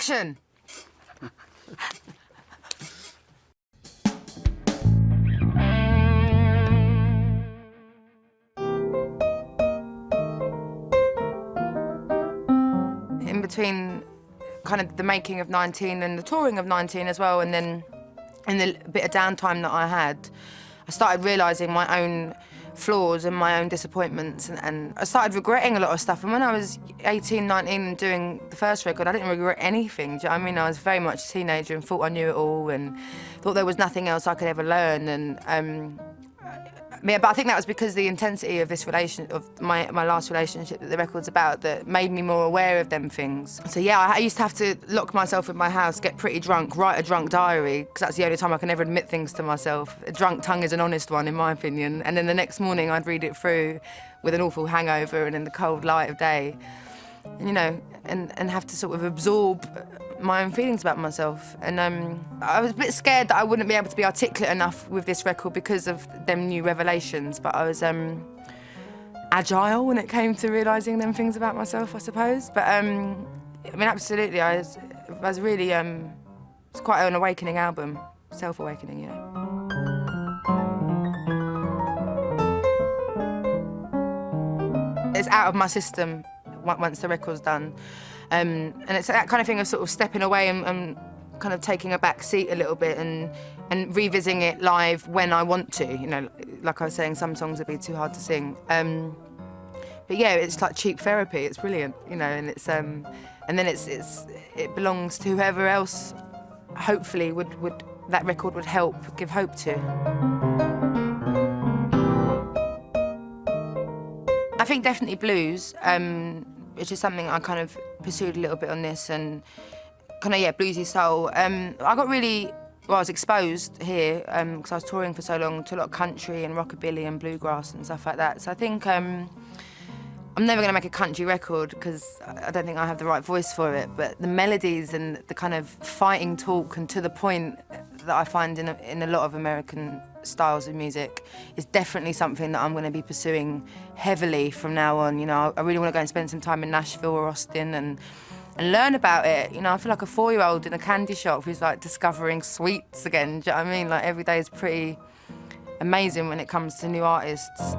Action! In between kind of the making of 19 and the touring of 19 as well, and then in the bit of downtime that I had, I started realising my own flaws and my own disappointments, and I started regretting a lot of stuff. And when I was 18, 19 and doing the first record, I didn't regret anything. Do you know what I mean? I was very much a teenager and thought I knew it all and thought there was nothing else I could ever learn. And yeah, but I think that was because the intensity of this my last relationship that the record's about, that made me more aware of them things. So yeah, I used to have to lock myself in my house, get pretty drunk, write a drunk diary, because that's the only time I can ever admit things to myself. A drunk tongue is an honest one, in my opinion. And then the next morning I'd read it through with an awful hangover and in the cold light of day, and, you know, and have to sort of absorb my own feelings about myself. And I was a bit scared that I wouldn't be able to be articulate enough with this record because of them new revelations, but I was agile when it came to realising them things about myself, I suppose. But I mean, absolutely, I was really, it's quite an awakening album, self-awakening, you know. It's out of my system once the record's done. And it's that kind of thing of sort of stepping away and kind of taking a back seat a little bit and revisiting it live when I want to. You know, like I was saying, some songs would be too hard to sing. But yeah, it's like cheap therapy. It's brilliant, you know, and it's and then it belongs to whoever else. Hopefully, that record would help give hope to. I think definitely blues. Which is something I kind of pursued a little bit on this, and kind of, yeah, bluesy soul. I got really, well, I was exposed here because I was touring for so long to a lot of country and rockabilly and bluegrass and stuff like that. So I think I'm never going to make a country record because I don't think I have the right voice for it, but the melodies and the kind of fighting talk and to the point that I find in a lot of American styles of music is definitely something that I'm going to be pursuing heavily from now on. You know, I really want to go and spend some time in Nashville or Austin and learn about it. You know, I feel like a 4-year-old in a candy shop who's like discovering sweets again. Do you know what I mean? Like every day is pretty amazing when it comes to new artists.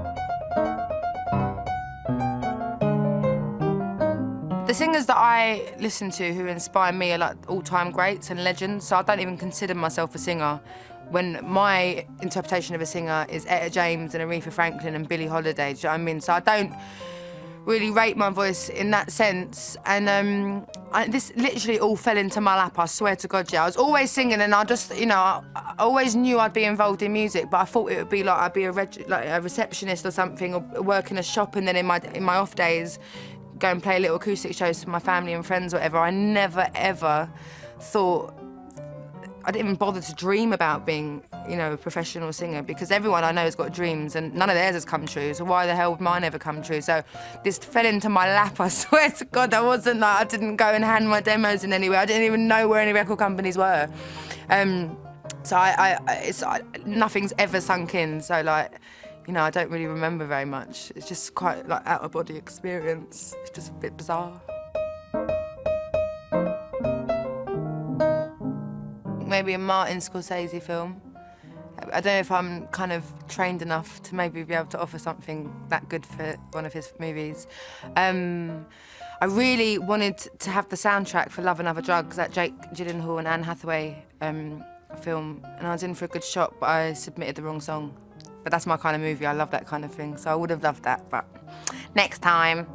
The singers that I listen to who inspire me are like all-time greats and legends, so I don't even consider myself a singer when my interpretation of a singer is Etta James and Aretha Franklin and Billie Holiday. Do you know what I mean? So I don't really rate my voice in that sense. And this literally all fell into my lap, I swear to God, yeah. I was always singing and I just, you know, I always knew I'd be involved in music, but I thought it would be like I'd be a receptionist or something, or work in a shop, and then in my off days, go and play little acoustic shows for my family and friends or whatever. I never, ever thought, I didn't even bother to dream about being, you know, a professional singer, because everyone I know has got dreams and none of theirs has come true, so why the hell would mine ever come true? So this fell into my lap, I swear to God. I didn't go and hand my demos in anywhere. I didn't even know where any record companies were. So nothing's ever sunk in, so like, you know, I don't really remember very much. It's just quite like out-of-body experience. It's just a bit bizarre. Maybe a Martin Scorsese film. I don't know if I'm kind of trained enough to maybe be able to offer something that good for one of his movies. I really wanted to have the soundtrack for Love and Other Drugs, that Jake Gyllenhaal and Anne Hathaway film, and I was in for a good shot, but I submitted the wrong song. But that's my kind of movie, I love that kind of thing, so I would have loved that, but next time.